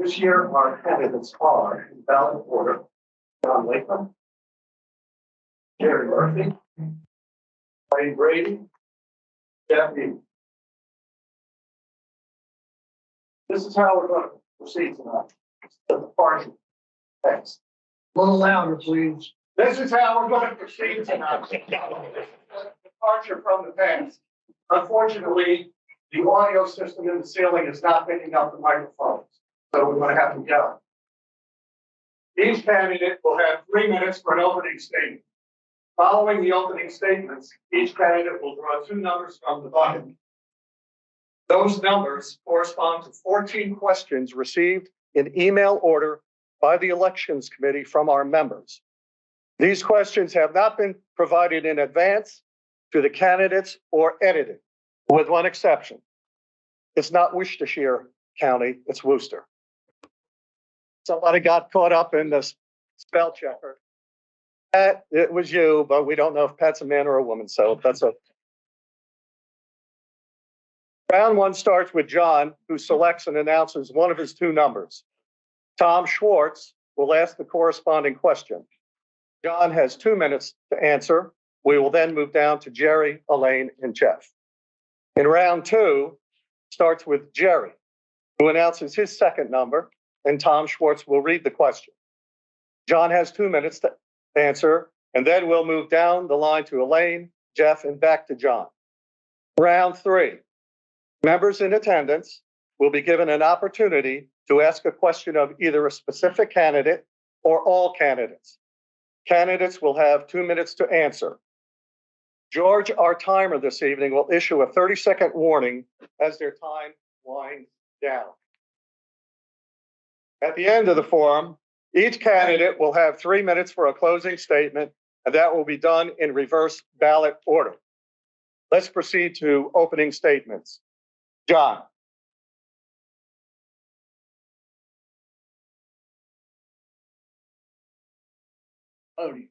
This year, our candidates are in ballot order: John Latham, Jerry Murphy, Wayne Brady, Jeff Eby. This is how we're going to proceed tonight. The partial. Thanks. A little louder, please. This is how we're going to proceed tonight. Departure from the past. Unfortunately, the audio system in the ceiling is not picking up the microphones, so we're going to have to go. Each candidate will have 3 minutes for an opening statement. Following the opening statements, each candidate will draw 2 numbers from the bucket. Those numbers correspond to 14 questions received in email order by the Elections Committee from our members. These questions have not been provided in advance to the candidates or edited, with one exception. It's not Worcestershire County, it's Worcester. Somebody got caught up in this spell checker. Pat, it was you, but we don't know if Pat's a man or a woman, so that's a. Round 1 starts with John, who selects and announces one of his 2 numbers. Tom Schwartz will ask the corresponding question. John has 2 minutes to answer. We will then move down to Jerry, Elaine, and Jeff. In round 2, starts with Jerry, who announces his 2nd number, and Tom Schwartz will read the question. John has 2 minutes to answer, and then we'll move down the line to Elaine, Jeff, and back to John. Round 3, members in attendance will be given an opportunity to ask a question of either a specific candidate or all candidates. Candidates will have 2 minutes to answer. George, our timer this evening, will issue a 30-second warning as their time winds down. At the end of the forum, each candidate will have 3 minutes for a closing statement, and that will be done in reverse ballot order. Let's proceed to opening statements. John. Odie.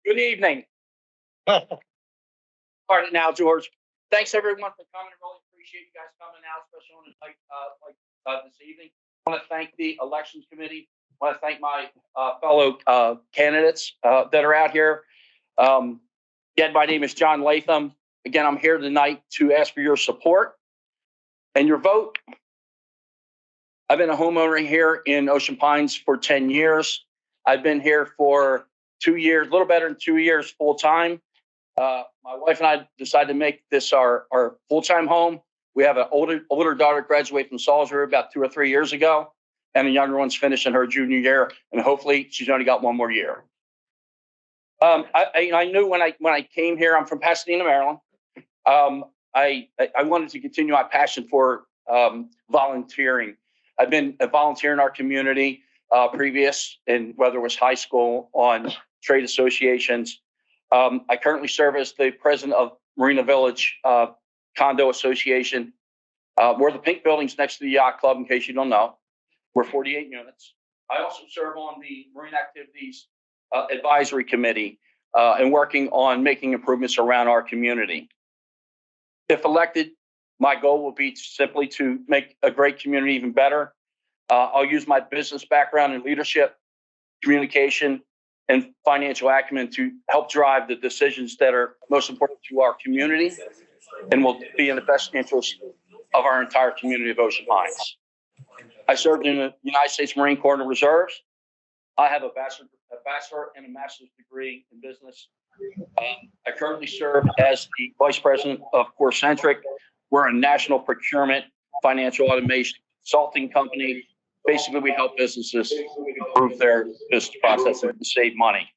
Good evening. Pardon now, George. Thanks everyone for coming. I really appreciate you guys coming out, especially on a night like this evening. I want to thank the Elections Committee. I want to thank my fellow candidates that are out here. Again, my name is John Latham. Again, I'm here tonight to ask for your support and your vote. I've been a homeowner here in Ocean Pines for 10 years. I've been here for 2 years, a little better than 2 years full time. My wife and I decided to make this our full-time home. We have an older daughter graduated from Salisbury about 2 or 3 years ago, and the younger one's finishing her junior year, and hopefully she's only got 1 more year. I knew when I came here, I'm from Pasadena, Maryland. I wanted to continue my passion for volunteering. I've been a volunteer in our community previous, and whether it was high school, on trade associations. I currently serve as the president of Marina Village Condo Association. We're the pink buildings next to the Yacht Club, in case you don't know. We're 48 units. I also serve on the Marine Activities Advisory Committee and working on making improvements around our community. If elected, my goal will be simply to make a great community even better. I'll use my business background in leadership, communication, and financial acumen to help drive the decisions that are most important to our community and will be in the best interest of our entire community of Ocean Pines. I served in the United States Marine Corps and Reserves. I have a bachelor and a master's degree in business. I currently serve as the vice president of CoreCentric. We're a national procurement, financial automation consulting company. Basically, we help businesses improve their business process and save money.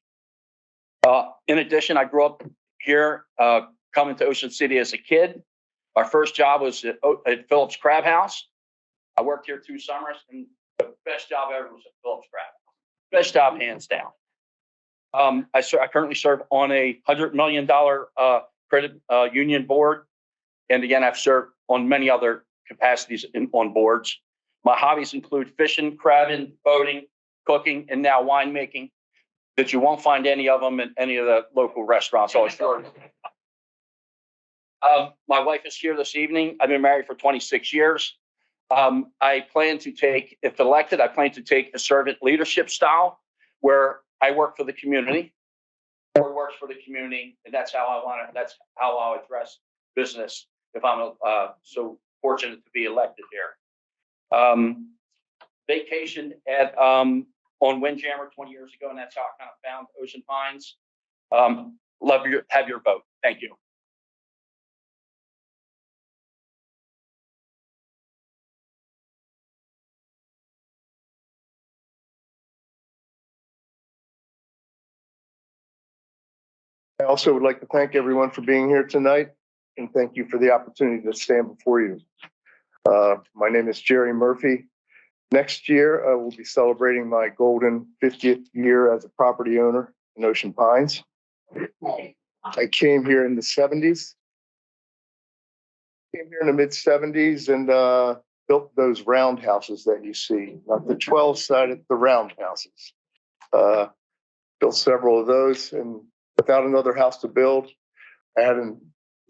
In addition, I grew up here, coming to Ocean City as a kid. Our first job was at Phillips Crab House. I worked here 2 summers, and the best job ever was at Phillips Crab House. Best job, hands down. I currently serve on a $100 million credit union board. And again, I've served on many other capacities on boards. My hobbies include fishing, crabbing, boating, cooking, and now winemaking, that you won't find any of them in any of the local restaurants. Always sure. My wife is here this evening. I've been married for 26 years. I plan to take, if elected, I plan to take a servant leadership style where I work for the community or works for the community. And that's how that's how I'll address business if I'm so fortunate to be elected here. Vacation at on Windjammer 20 years ago, and that's how I kind of found Ocean Pines. Have your vote. Thank you. I also would like to thank everyone for being here tonight and thank you for the opportunity to stand before you. My name is Jerry Murphy. Next year, I will be celebrating my golden 50th year as a property owner in Ocean Pines. I came here in the 70s. Came here in the mid 70s and built those roundhouses that you see, not the 12-sided, the roundhouses. Built several of those, and without another house to build, I had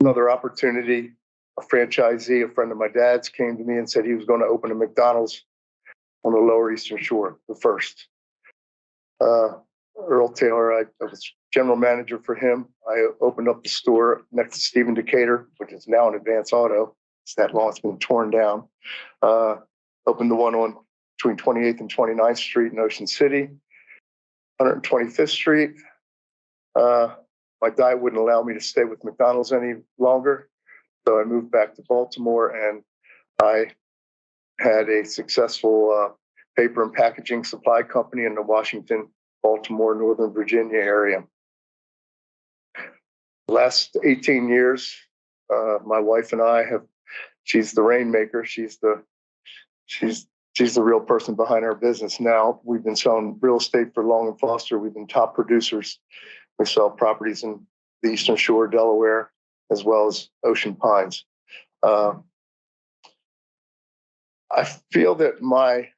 another opportunity. A franchisee, a friend of my dad's, came to me and said he was going to open a McDonald's on the Lower Eastern Shore, the first. Earl Taylor, I was general manager for him. I opened up the store next to Stephen Decatur, which is now an Advance Auto. It's that long, it's been torn down. Opened the one on between 28th and 29th Street in Ocean City, 125th Street. My diet wouldn't allow me to stay with McDonald's any longer. So I moved back to Baltimore and I had a successful paper and packaging supply company in the Washington, Baltimore, Northern Virginia area. The last 18 years, my wife and I she's the rainmaker. She's the real person behind our business now. We've been selling real estate for Long and Foster. We've been top producers. We sell properties in the Eastern Shore, Delaware, as well as Ocean Pines. I feel that my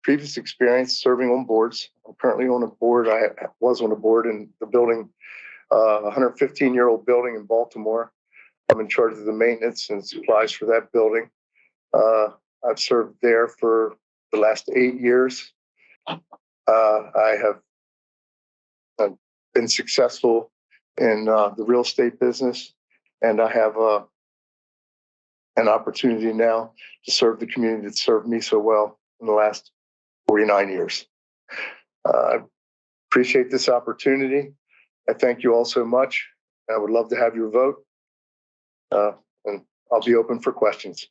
previous experience serving on boards, I'm currently on a board. I was on a board in the building, 115-year-old building in Baltimore. I'm in charge of the maintenance and supplies for that building. I've served there for the last 8 years. I have been successful in the real estate business, and I have an opportunity now to serve the community that served me so well in the last 49 years. I appreciate this opportunity. I thank you all so much. I would love to have your vote, and I'll be open for questions.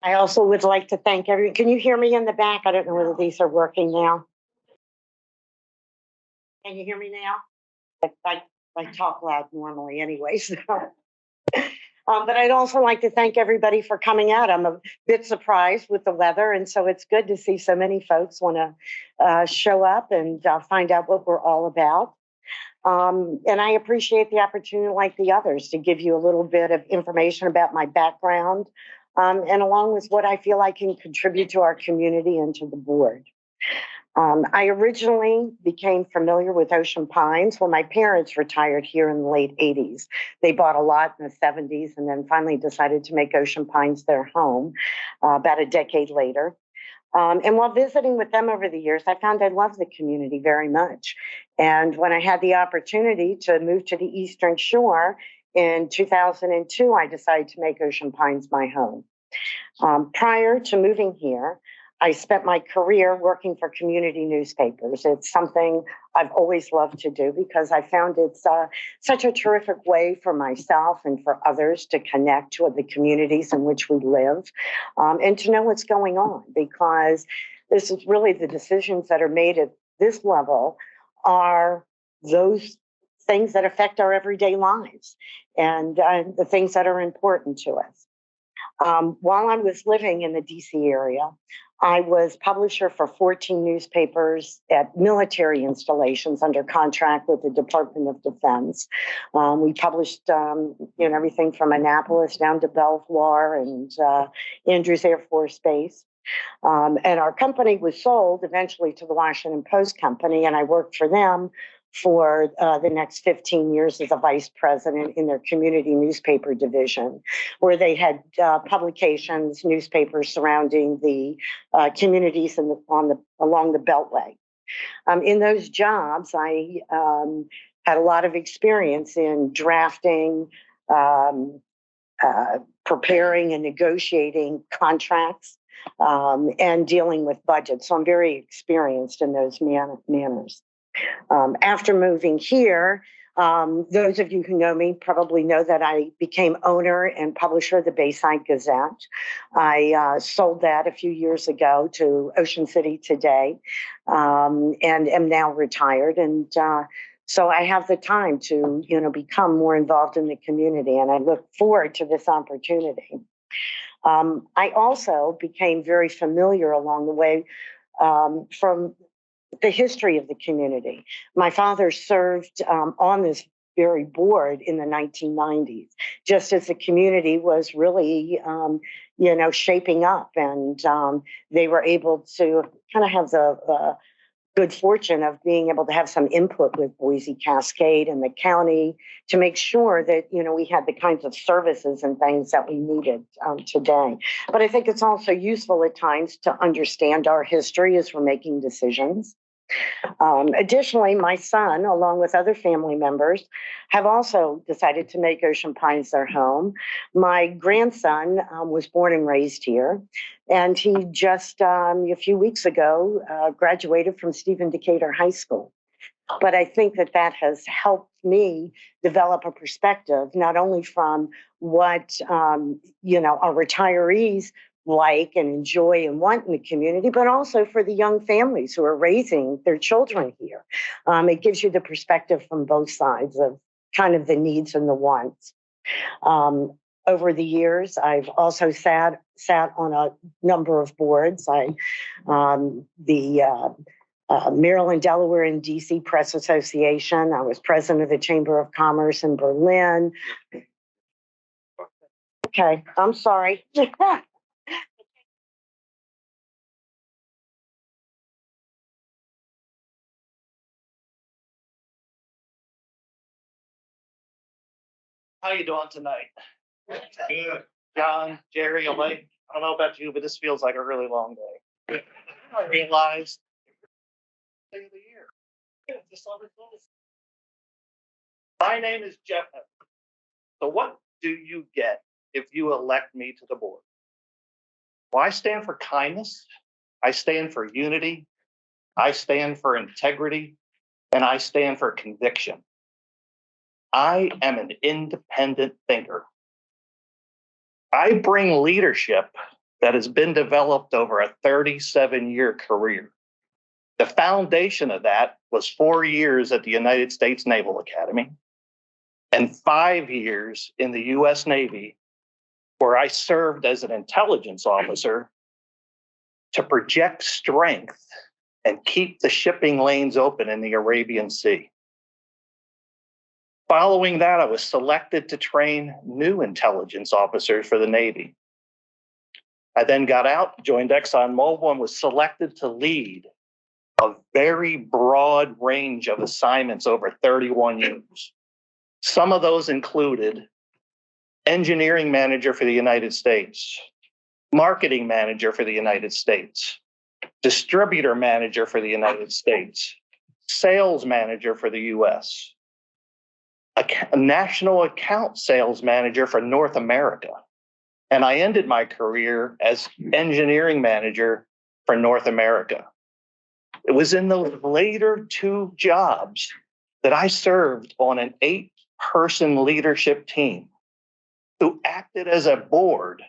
I also would like to thank everyone. Can you hear me in the back? I don't know whether these are working now. Can you hear me now? I talk loud normally anyway, so. But I'd also like to thank everybody for coming out. I'm a bit surprised with the weather, and so it's good to see so many folks want to show up and find out what we're all about. And I appreciate the opportunity, like the others, to give you a little bit of information about my background, and along with what I feel I can contribute to our community and to the board. I originally became familiar with Ocean Pines when my parents retired here in the late 80s. They bought a lot in the 70s and then finally decided to make Ocean Pines their home about a decade later. And while visiting with them over the years, I found I love the community very much. And when I had the opportunity to move to the Eastern Shore in 2002, I decided to make Ocean Pines my home. Prior to moving here, I spent my career working for community newspapers. It's something I've always loved to do because I found it's such a terrific way for myself and for others to connect with the communities in which we live, and to know what's going on, because this is really the decisions that are made at this level are those things that affect our everyday lives and the things that are important to us. While I was living in the DC area, I was publisher for 14 newspapers at military installations under contract with the Department of Defense. We published everything from Annapolis down to Belvoir and Andrews Air Force Base. And our company was sold eventually to the Washington Post Company, and I worked for them for the next 15 years as a vice president in their community newspaper division, where they had publications, newspapers surrounding the communities along the Beltway. In those jobs, I had a lot of experience in drafting, um, preparing and negotiating contracts, and dealing with budgets. So I'm very experienced in those manners. After moving here, those of you who know me probably know that I became owner and publisher of the Bayside Gazette. I sold that a few years ago to Ocean City Today, and am now retired. And so I have the time to, become more involved in the community, and I look forward to this opportunity. I also became very familiar along the way from the history of the community. My father served on this very board in the 1990s, just as the community was really, shaping up, and they were able to kind of have the good fortune of being able to have some input with Boise Cascade and the county to make sure that, we had the kinds of services and things that we needed today. But I think it's also useful at times to understand our history as we're making decisions. Additionally, my son, along with other family members, have also decided to make Ocean Pines their home. My grandson was born and raised here, and he just a few weeks ago graduated from Stephen Decatur High School. But I think that has helped me develop a perspective, not only from what, our retirees like and enjoy and want in the community, but also for the young families who are raising their children here. It gives you the perspective from both sides of kind of the needs and the wants. Over the years, I've also sat on a number of boards. The Maryland, Delaware, and DC Press Association. I was president of the Chamber of Commerce in Berlin. Okay, I'm sorry. How you doing tonight? Good. John, Jerry, Elaine, I don't know about you, but this feels like a really long day. I realized day of the year. My name is Jeff. So what do you get if you elect me to the board? Well, I stand for kindness. I stand for unity. I stand for integrity. And I stand for conviction. I am an independent thinker. I bring leadership that has been developed over a 37-year career. The foundation of that was 4 years at the United States Naval Academy and 5 years in the U.S. Navy, where I served as an intelligence officer to project strength and keep the shipping lanes open in the Arabian Sea. Following that, I was selected to train new intelligence officers for the Navy. I then got out, joined ExxonMobil, and was selected to lead a very broad range of assignments over 31 years. Some of those included engineering manager for the United States, marketing manager for the United States, distributor manager for the United States, sales manager for the US, a national account sales manager for North America. And I ended my career as engineering manager for North America. It was in those later two jobs that I served on an 8-person leadership team who acted as a board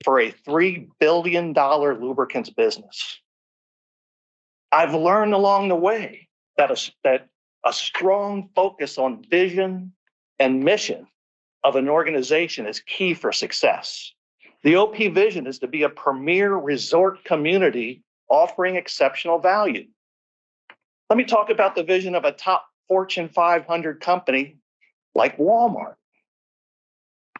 for a $3 billion lubricants business. I've learned along the way that a strong focus on vision and mission of an organization is key for success. The OP vision is to be a premier resort community offering exceptional value. Let me talk about the vision of a top Fortune 500 company like Walmart.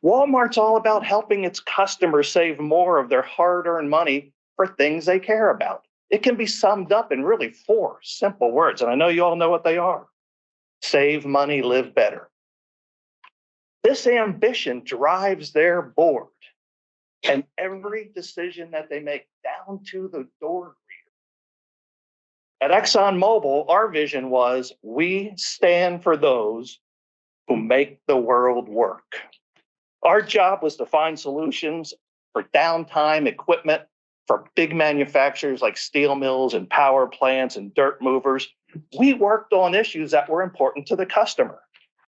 Walmart's all about helping its customers save more of their hard-earned money for things they care about. It can be summed up in really 4 simple words, and I know you all know what they are. Save money, live better. This ambition drives their board and every decision that they make down to the door greeter. At ExxonMobil, our vision was we stand for those who make the world work. Our job was to find solutions for downtime equipment for big manufacturers like steel mills and power plants and dirt movers. We worked on issues that were important to the customer.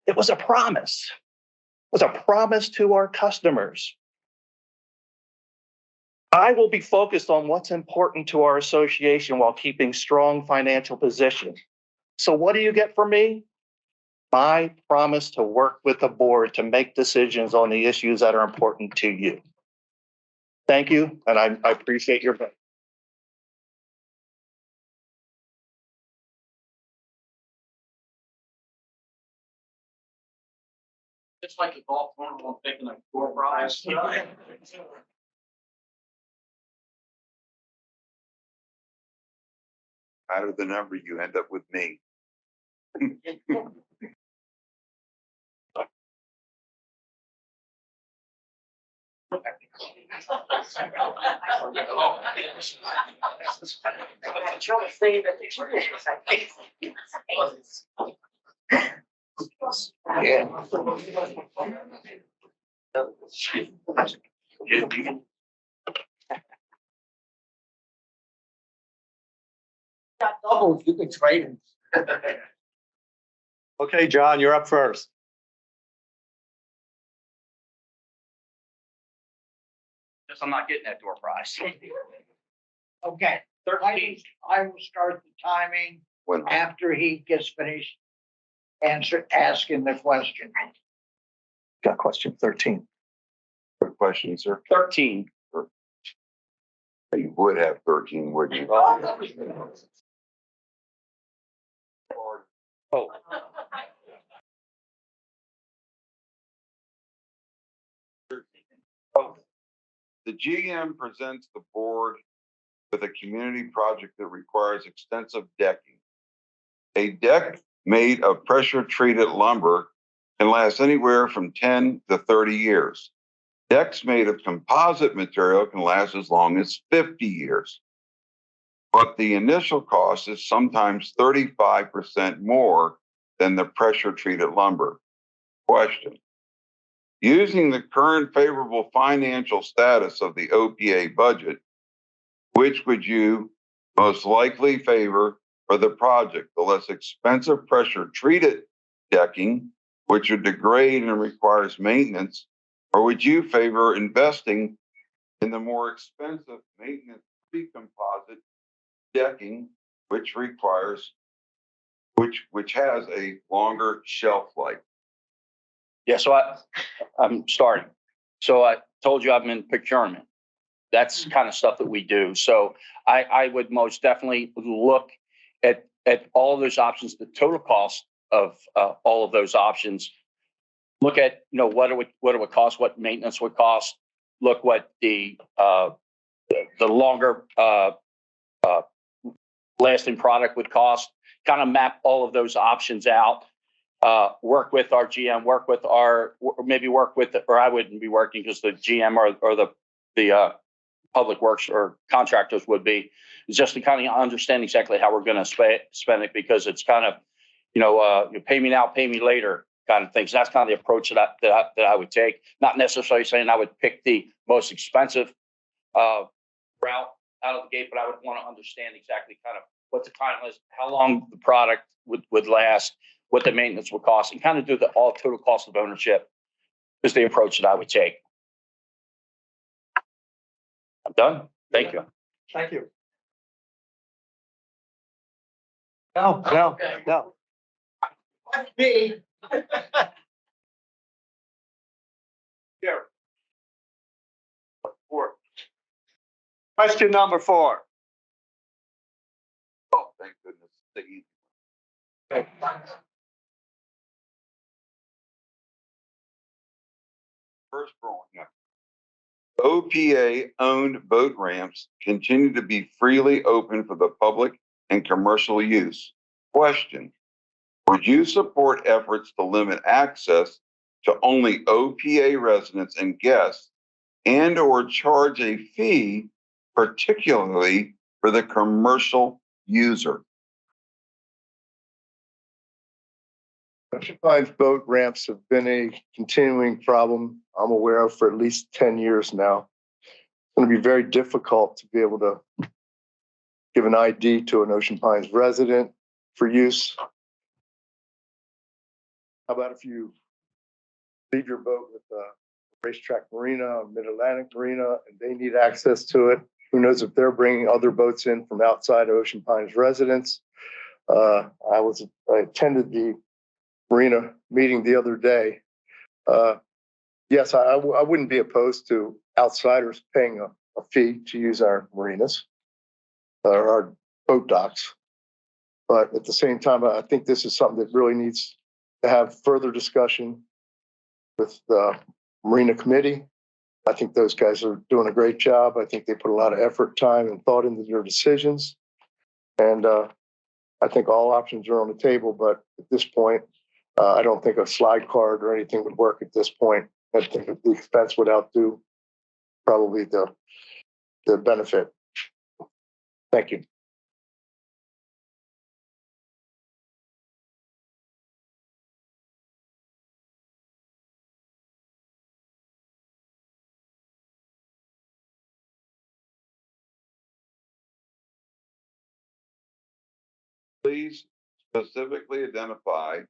It was a promise. It was a promise to our customers. I will be focused on what's important to our association while keeping strong financial position. So what do you get from me? My promise to work with the board to make decisions on the issues that are important to you. Thank you, and I appreciate your vote. Just like a golf tournament, I'm picking a door prize. Out of the number, you end up with me. Got doubles, you can trade him. Okay, John, you're up first. Guess I'm not getting that door prize. Okay, I will start the timing When after he gets finished asking the question. Got question 13. Good question, sir. 13. You would have 13, wouldn't you? Oh, The GM presents the board with a community project that requires extensive decking. A deck made of pressure-treated lumber can last anywhere from 10 to 30 years. Decks made of composite material can last as long as 50 years. But the initial cost is sometimes 35% more than the pressure-treated lumber. Question. Using the current favorable financial status of the OPA budget, which would you most likely favor for the project? The less expensive pressure-treated decking, which would degrade and requires maintenance, or would you favor investing in the more expensive maintenance-free composite decking, which has a longer shelf life? yeah, so I'm starting. So I told you I'm in procurement. That's kind of stuff that we do. So I would most definitely look at all of those options, the total cost of all of those options. Look at, what it would cost, what maintenance would cost. Look what the longer lasting product would cost. Kind of map all of those options out. Work with our GM, or I wouldn't be working because the GM or the public works or contractors would be, just to kind of understand exactly how we're going to spend it, because it's kind of, you pay me now, pay me later kind of things. That's kind of the approach that I would take. Not necessarily saying I would pick the most expensive route out of the gate, but I would want to understand exactly kind of what the time is, how long the product would last, what the maintenance would cost, and kind of do the all total cost of ownership is the approach that I would take. I'm done. Thank you. Thank you. No. Me. Question number 4. Oh, thank goodness. The easy one. First drawing. Yeah. OPA-owned boat ramps continue to be freely open for the public and commercial use. Question: would you support efforts to limit access to only OPA residents and guests and/or charge a fee, particularly for the commercial user? Ocean Pines boat ramps have been a continuing problem I'm aware of for at least 10 years now. It's going to be very difficult to be able to give an ID to an Ocean Pines resident for use. How about if you leave your boat with a racetrack marina, a mid-Atlantic marina, and they need access to it? Who knows if they're bringing other boats in from outside Ocean Pines residents? I attended the marina meeting the other day. Yes, I wouldn't be opposed to outsiders paying a fee to use our marinas or our boat docks. But at the same time, I think this is something that really needs to have further discussion with the Marina Committee. I think those guys are doing a great job. I think they put a lot of effort, time, and thought into their decisions. And I think all options are on the table, but at this point, I don't think a slide card or anything would work at this point. I think the expense would outdo probably the benefit. Thank you. Please specifically identify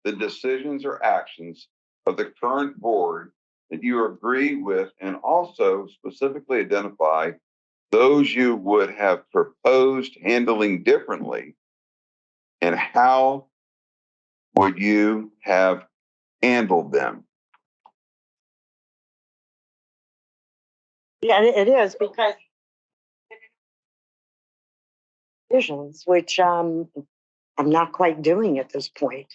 the decisions or actions of the current board that you agree with, and also specifically identify those you would have proposed handling differently, and how would you have handled them? Yeah, it is because decisions, which I'm not quite doing at this point.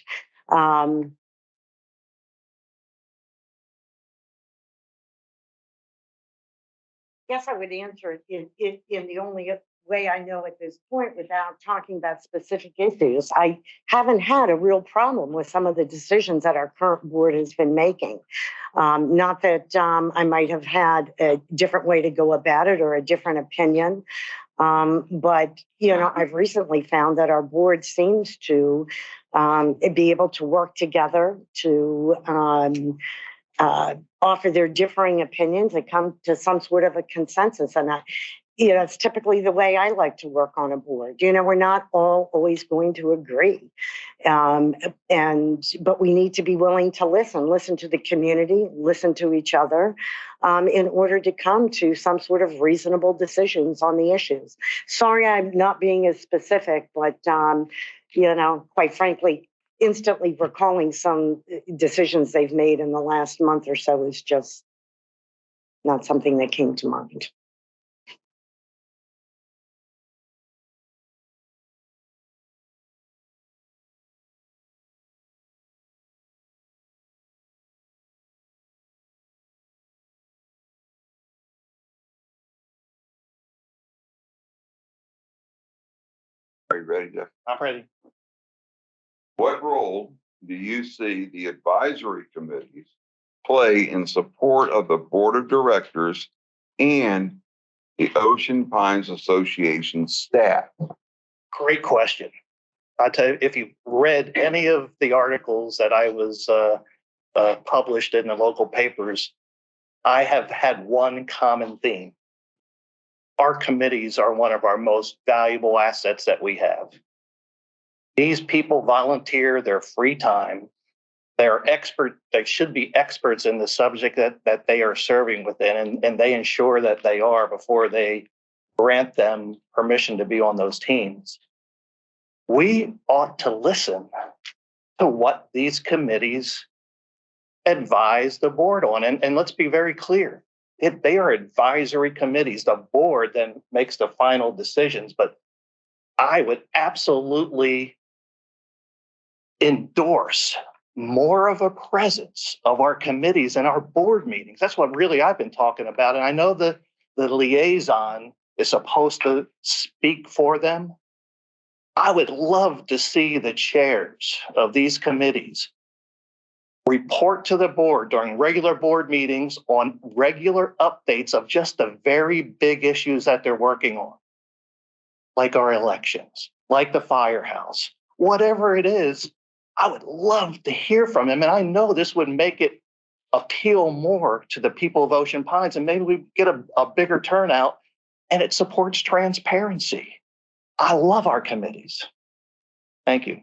Guess I would answer it in the only way I know at this point without talking about specific issues. I haven't had a real problem with some of the decisions that our current board has been making. Not that I might have had a different way to go about it or a different opinion. But, I've recently found that our board seems to be able to work together to offer their differing opinions and come to some sort of a consensus. And it's typically the way I like to work on a board. We're not all always going to agree. But we need to be willing to listen to the community, listen to each other, in order to come to some sort of reasonable decisions on the issues. Sorry, I'm not being as specific, but, quite frankly, instantly recalling some decisions they've made in the last month or so is just not something that came to mind. Are you ready, Jeff? I'm ready. What role do you see the advisory committees play in support of the board of directors and the Ocean Pines Association staff? Great question. I tell you, if you've read any of the articles that I was published in the local papers, I have had one common theme. Our committees are one of our most valuable assets that we have. These people volunteer their free time. They're expert. They should be experts in the subject that they are serving within, and they ensure that they are before they grant them permission to be on those teams. We ought to listen to what these committees advise the board on. And let's be very clear. They are advisory committees. The board then makes the final decisions. But I would absolutely endorse more of a presence of our committees and our board meetings. That's what really I've been talking about. And I know the liaison is supposed to speak for them. I would love to see the chairs of these committees report to the board during regular board meetings on regular updates of just the very big issues that they're working on, like our elections, like the firehouse, whatever it is. I would love to hear from him. And I know this would make it appeal more to the people of Ocean Pines, and maybe we get a bigger turnout, and it supports transparency. I love our committees. Thank you.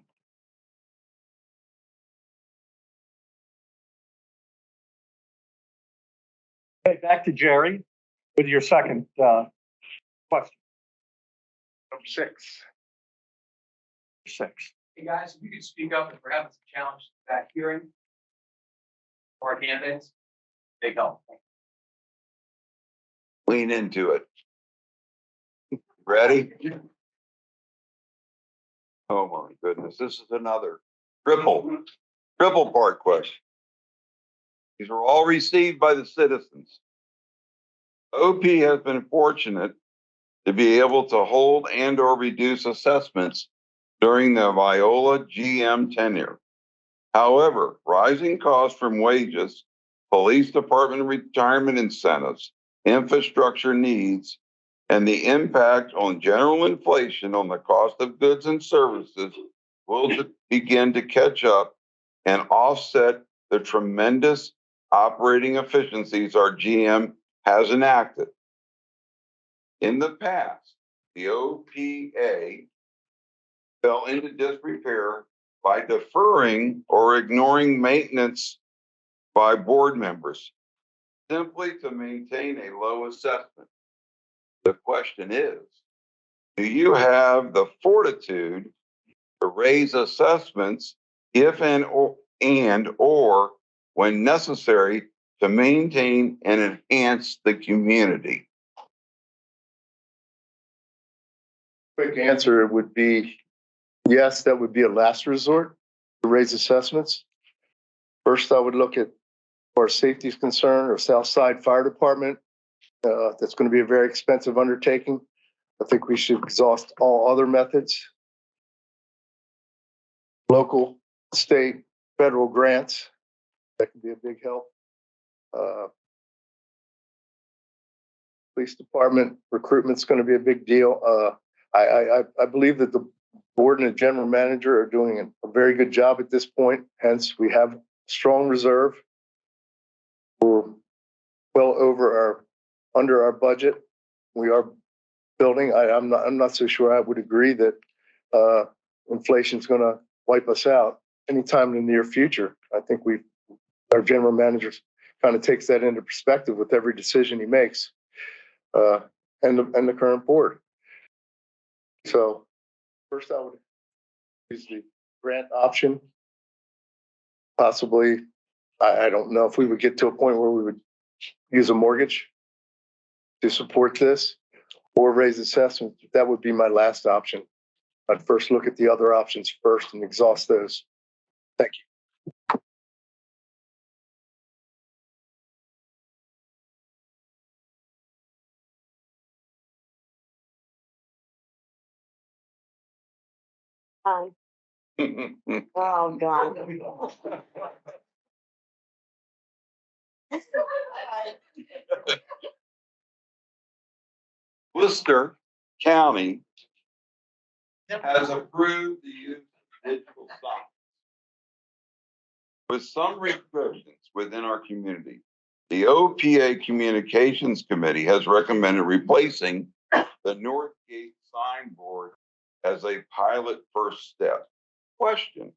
Okay, back to Jerry with your second question. Number 6. 6. Hey, guys, if you could speak up if we're having some challenge back hearing for our candidates, big help. Lean into it. Ready? Oh my goodness, this is another triple part question. These are all received by the citizens. OP has been fortunate to be able to hold and or reduce assessments during the Viola GM tenure. However, rising costs from wages, police department retirement incentives, infrastructure needs, and the impact on general inflation on the cost of goods and services will begin to catch up and offset the tremendous operating efficiencies our GM has enacted. In the past, the OPA fell into disrepair by deferring or ignoring maintenance by board members simply to maintain a low assessment. The question is, do you have the fortitude to raise assessments if and or when necessary to maintain and enhance the community? Quick answer would be yes, that would be a last resort to raise assessments. First, I would look at, where safety is concerned, our South Side Fire Department. That's going to be a very expensive undertaking. I think we should exhaust all other methods. Local, state, federal grants, that could be a big help. Police department recruitment's going to be a big deal. I believe that the board and the general manager are doing a very good job at this point. Hence, we have strong reserve. We're well under our budget. We are building. I'm not so sure I would agree that inflation's going to wipe us out anytime in the near future. I think our general manager kind of takes that into perspective with every decision he makes, and the current board. So first, I would use the grant option. Possibly, I don't know if we would get to a point where we would use a mortgage to support this or raise assessment. That would be my last option. I'd first look at the other options first and exhaust those. Thank you. Oh, God. Worcester County has approved the use of digital signs. With some restrictions within our community, the OPA Communications Committee has recommended replacing the North Gate signboard as a pilot first step. Question: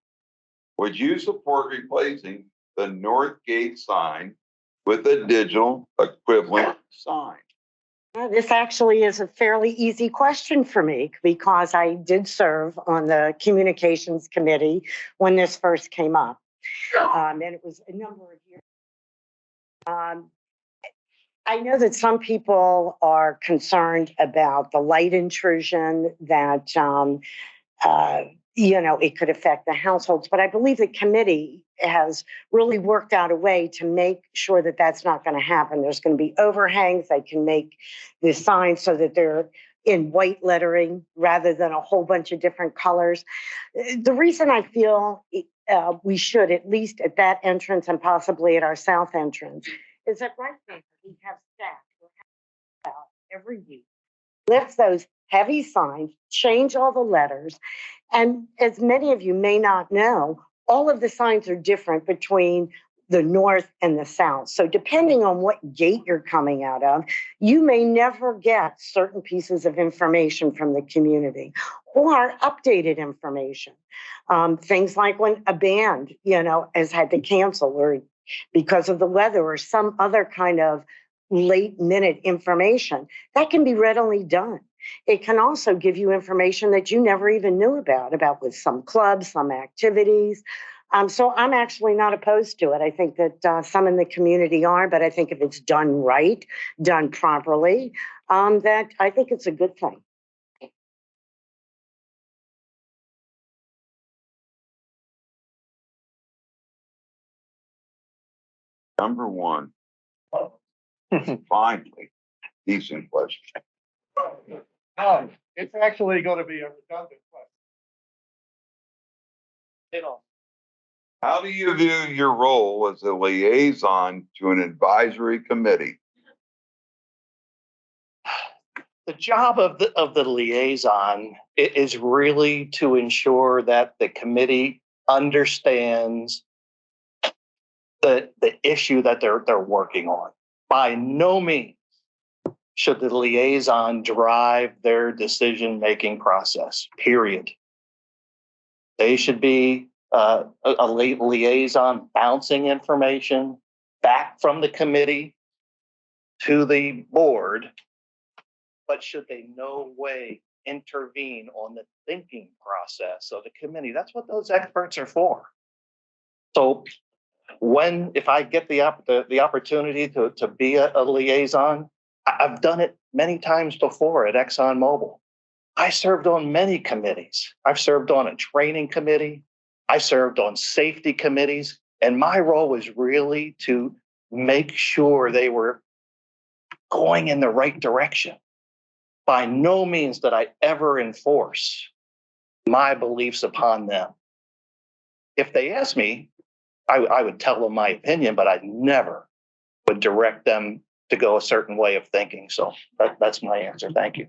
would you support replacing the North Gate sign with a digital equivalent sign? This actually is a fairly easy question for me because I did serve on the communications committee when this first came up. And it was a number of years. I know that some people are concerned about the light intrusion that it could affect the households. But I believe the committee has really worked out a way to make sure that that's not going to happen. There's going to be overhangs. They can make the signs so that they're in white lettering rather than a whole bunch of different colors. The reason I feel we should, at least at that entrance and possibly at our south entrance, is that right now we have staff who have out every week, lift those heavy signs, change all the letters. And as many of you may not know, all of the signs are different between the north and the south. So depending on what gate you're coming out of, you may never get certain pieces of information from the community or updated information. Things like when a band, has had to cancel or because of the weather or some other kind of late minute information, that can be readily done. It can also give you information that you never even knew about with some clubs, some activities. So I'm actually not opposed to it. I think that some in the community are, but I think if it's done right, done properly, that I think it's a good thing. Number one. Finally, decent question. It's actually going to be a redundant question. How do you view your role as a liaison to an advisory committee? The job of the liaison is really to ensure that the committee understands the issue that they're working on. By no means should the liaison drive their decision-making process, period. They should be a liaison bouncing information back from the committee to the board, but should they no way intervene on the thinking process of the committee? That's what those experts are for. So if I get the opportunity to be a liaison, I've done it many times before at ExxonMobil. I served on many committees. I've served on a training committee. I served on safety committees. And my role was really to make sure they were going in the right direction. By no means did I ever enforce my beliefs upon them. If they asked me, I would tell them my opinion, but I never would direct them to go a certain way of thinking. So that's my answer. Thank you.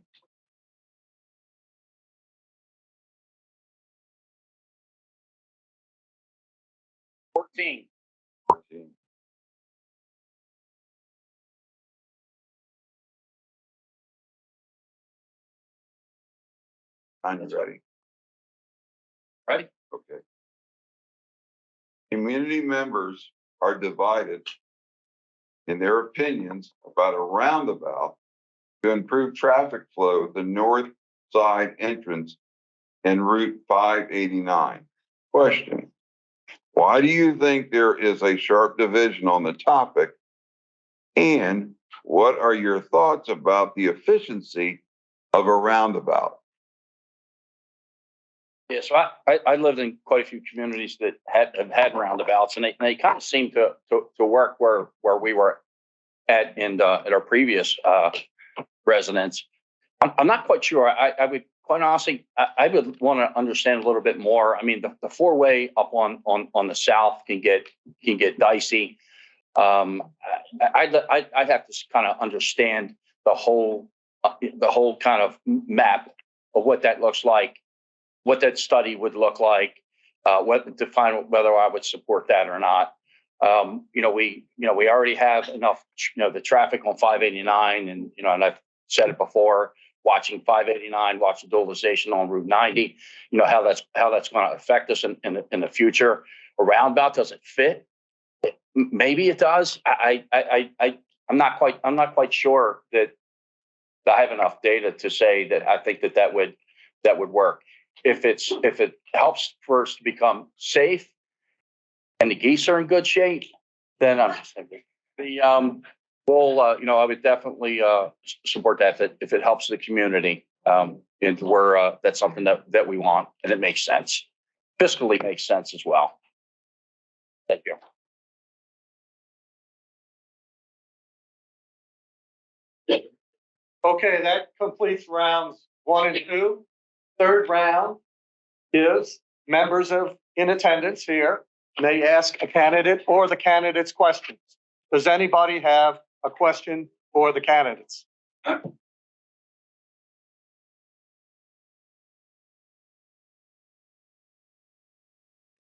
$14. I'm ready. Ready? Okay. Community members are divided in their opinions about a roundabout to improve traffic flow at the north side entrance and Route 589. Question: why do you think there is a sharp division on the topic? And what are your thoughts about the efficiency of a roundabout? Yeah, so I lived in quite a few communities that have had roundabouts, and they kind of seem to work where we were at our previous residence. I'm not quite sure. I would quite honestly, I would want to understand a little bit more. I mean, the four-way up on the south can get dicey. I'd have to kind of understand the whole kind of map of what that looks like, what that study would look like, to find whether I would support that or not. We already have enough, the traffic on 589, and and I've said it before, watching 589, watching dualization on Route 90, how that's going to affect us in the future. A roundabout doesn't fit. Maybe it does. I'm not quite sure that I have enough data to say that I think that would work. If it helps for us to become safe and the geese are in good shape, then I'm just thinking I would definitely support that if it helps the community. And we're, that's something that we want, and it makes sense. Fiscally makes sense as well. Thank you. Okay, that completes rounds 1 and 2. Third round is members in attendance here may ask a candidate or the candidate's questions. Does anybody have a question for the candidates?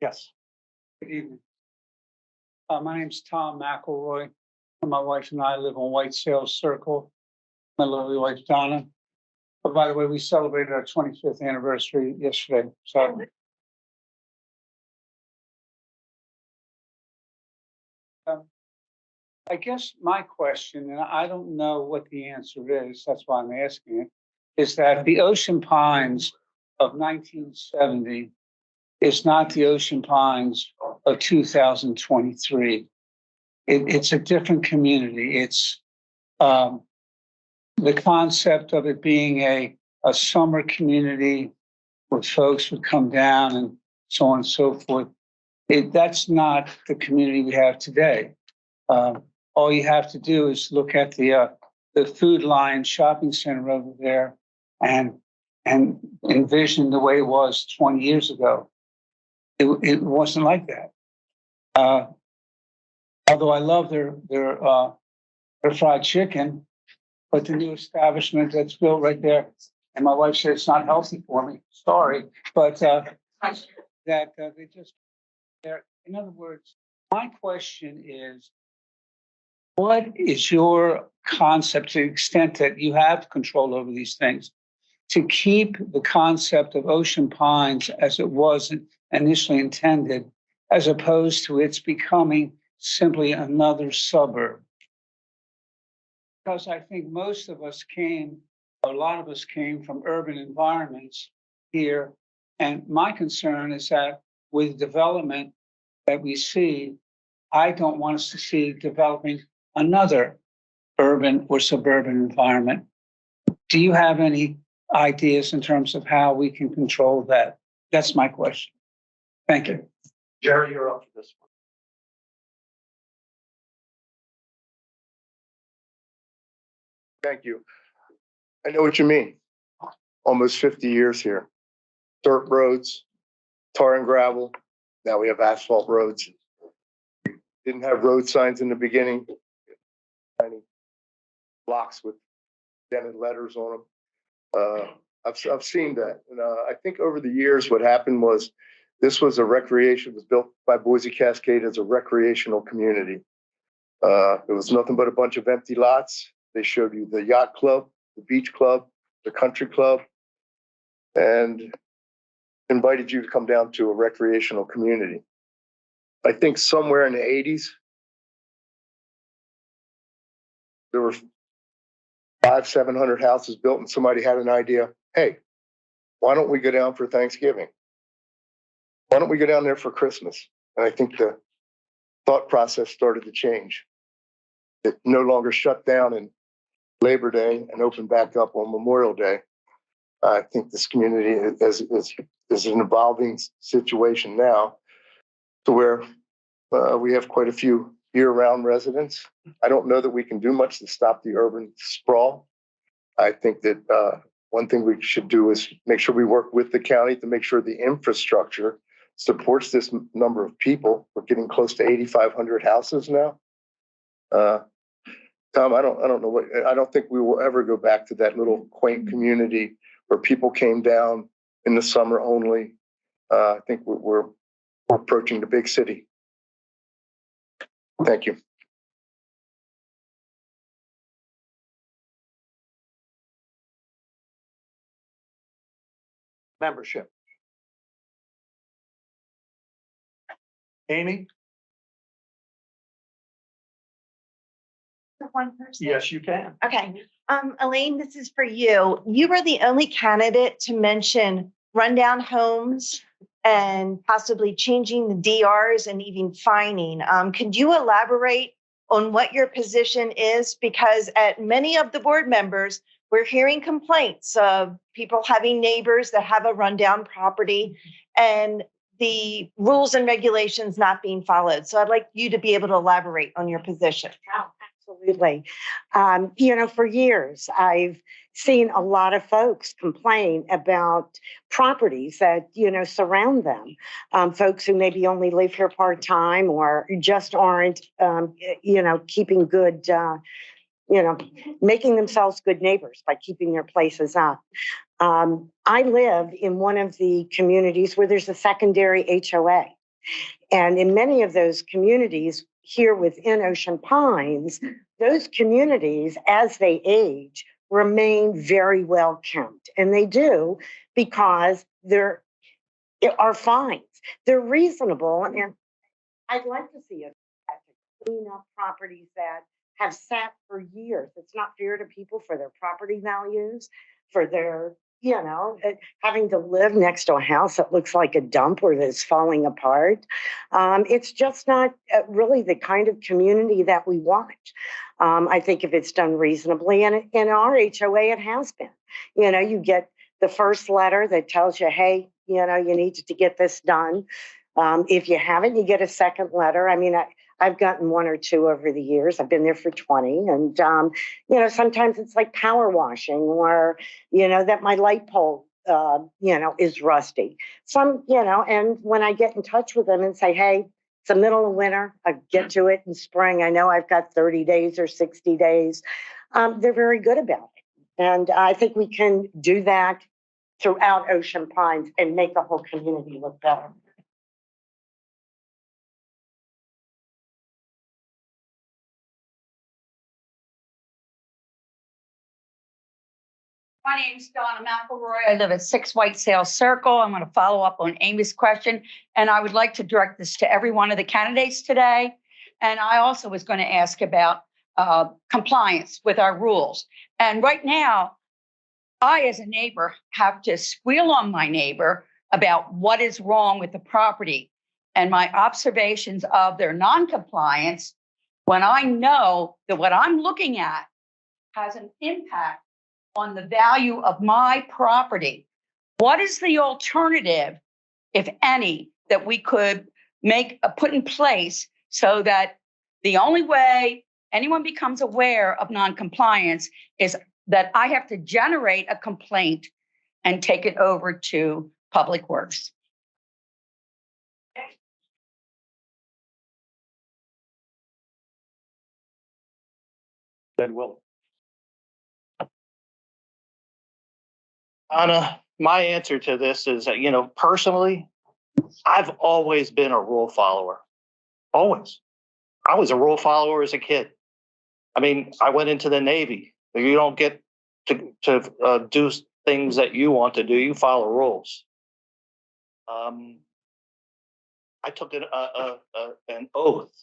Yes. Good evening. My name's Tom McElroy. My wife and I live on White Sales Circle. My lovely wife, Donna. But by the way, we celebrated our 25th anniversary yesterday. So I guess my question, and I don't know what the answer is, that's why I'm asking it, is that the Ocean Pines of 1970 is not the Ocean Pines of 2023. It's a different community. It's the concept of it being a summer community where folks would come down and so on and so forth. That's not the community we have today. All you have to do is look at the Food Lion shopping center over there and envision the way it was 20 years ago. It wasn't like that. Although I love their fried chicken, but the new establishment that's built right there, and my wife said it's not healthy for me. Sorry, but that they just there. In other words, my question is, what is your concept to the extent that you have control over these things to keep the concept of Ocean Pines as it was initially intended, as opposed to its becoming simply another suburb? Because I think most of us a lot of us came from urban environments here. And my concern is that with development that we see, I don't want us to see developing another urban or suburban environment. Do you have any ideas in terms of how we can control that? That's my question. Thank you. Jerry, you're up for this one. Thank you. I know what you mean. Almost 50 years here. Dirt roads, tar and gravel. Now we have asphalt roads. Didn't have road signs in the beginning. Tiny blocks with dented letters on them. I've seen that. And I think over the years, what happened was this was it was built by Boise Cascade as a recreational community. It was nothing but a bunch of empty lots. They showed you the yacht club, the beach club, the country club, and invited you to come down to a recreational community. I think somewhere in the 80s, there were 500-700 houses built, and somebody had an idea. Hey, why don't we go down for Thanksgiving? Why don't we go down there for Christmas? And I think the thought process started to change. It no longer shut down in Labor Day and opened back up on Memorial Day. I think this community is an evolving situation now to where we have quite a few year-round residents. I don't know that we can do much to stop the urban sprawl. I think that one thing we should do is make sure we work with the county to make sure the infrastructure supports this number of people. We're getting close to 8,500 houses now. Tom, I don't know I don't think we will ever go back to that little quaint community where people came down in the summer only. I think we're approaching the big city. Thank you. Membership. Amy? One person? Yes, you can. Okay. Elaine, this is for you. You were the only candidate to mention rundown homes and possibly changing the DRs and even fining. Could you elaborate on what your position is? Because at many of the board members, we're hearing complaints of people having neighbors that have a rundown property and the rules and regulations not being followed. So I'd like you to be able to elaborate on your position. Oh, absolutely. For years, I've seen a lot of folks complain about properties that, surround them. Folks who maybe only live here part-time or just aren't, keeping good, making themselves good neighbors by keeping their places up. I live in one of the communities where there's a secondary HOA. And in many of those communities here within Ocean Pines, those communities, as they age, remain very well kept. And they do because there are fines. They're reasonable. And I'd like to see us clean up properties that have sat for years. It's not fair to people for their property values, for their, having to live next to a house that looks like a dump or that's falling apart. It's just not really the kind of community that we want. I think if it's done reasonably, and in our HOA, it has been. You get the first letter that tells you, hey, you need to get this done. If you haven't, you get a second letter. I mean, I've gotten one or two over the years. I've been there for 20. And, sometimes it's like power washing or, that my light pole, is rusty. And when I get in touch with them and say, hey, it's the middle of winter, I get to it in spring. I know I've got 30 days or 60 days. They're very good about it. And I think we can do that throughout Ocean Pines and make the whole community look better. My name's Donna McElroy. I live at 6 Whitesale Circle. I'm going to follow up on Amy's question, and I would like to direct this to every one of the candidates today. And I also was going to ask about compliance with our rules. And right now, I, as a neighbor, have to squeal on my neighbor about what is wrong with the property and my observations of their noncompliance when I know that what I'm looking at has an impact on the value of my property. What is the alternative, if any, that we could put in place so that the only way anyone becomes aware of noncompliance is that I have to generate a complaint and take it over to Public Works? Then will. Anna, my answer to this is that, personally, I've always been a rule follower. Always. I was a rule follower as a kid. I mean, I went into the Navy. You don't get to do things that you want to do. You follow rules. I took an oath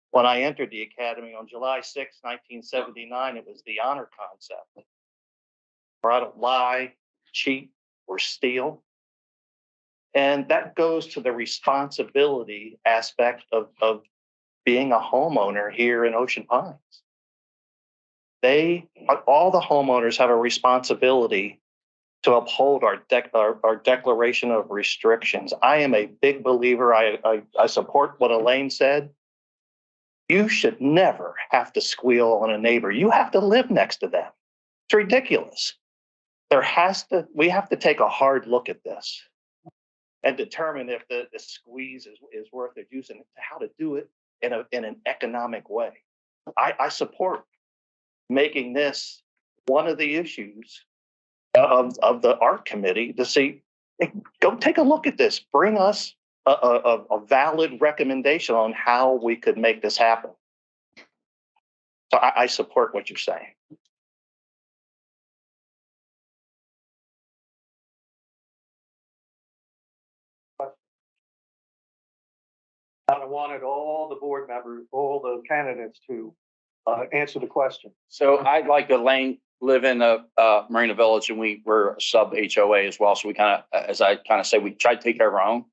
when I entered the academy on July 6, 1979. It was the honor concept, where I don't lie, cheat, or steal. And that goes to the responsibility aspect of being a homeowner here in Ocean Pines. All the homeowners have a responsibility to uphold our declaration of restrictions. I am a big believer. I support what Elaine said. You should never have to squeal on a neighbor. You have to live next to them. It's ridiculous. We have to take a hard look at this and determine if the squeeze is worth it, using how to do it in an economic way. I support making this one of the issues of the art committee to see, go take a look at this, bring us a valid recommendation on how we could make this happen. So I support what you're saying. I wanted all the board members, all the candidates to answer the question. So I, like Elaine, live in Marina Village, and we were a sub HOA as well. So we kind of, as I kind of say, we try to take care of our own.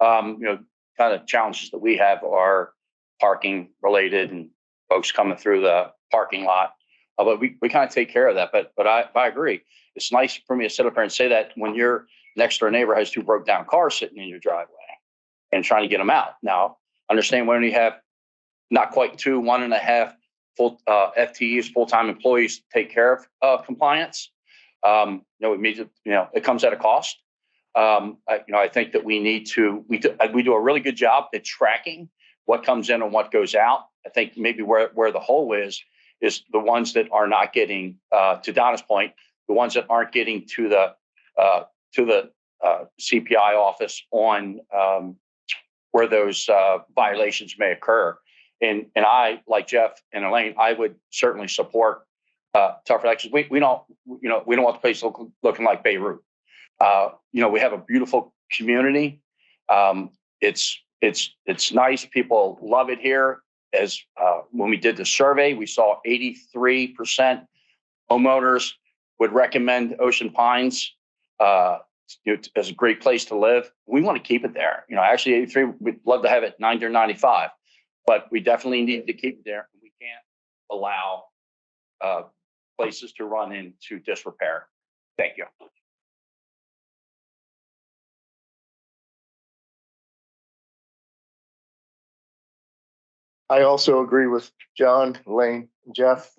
Kind of challenges that we have are parking related and folks coming through the parking lot. But we kind of take care of that. But I agree. It's nice for me to sit up here and say that when your next door neighbor has two broke down cars sitting in your driveway and trying to get them out. Now, understand when you have not quite two, 1.5 full FTEs, full-time employees to take care of compliance. It means, it comes at a cost. I think that we do a really good job at tracking what comes in and what goes out. I think maybe where the hole is the ones that are not getting, to Donna's point, the ones that aren't getting to the CPI office on where those violations may occur. And I, like Jeff and Elaine, I would certainly support tougher actions. We don't want the place looking like Beirut. We have a beautiful community. It's nice. People love it here. As when we did the survey, we saw 83% homeowners would recommend Ocean Pines as a great place to live. We want to keep it there. Actually, 83, we'd love to have it 90 or 95, but we definitely need to keep it there. We can't allow places to run into disrepair. Thank you. I also agree with John, Lane, and Jeff.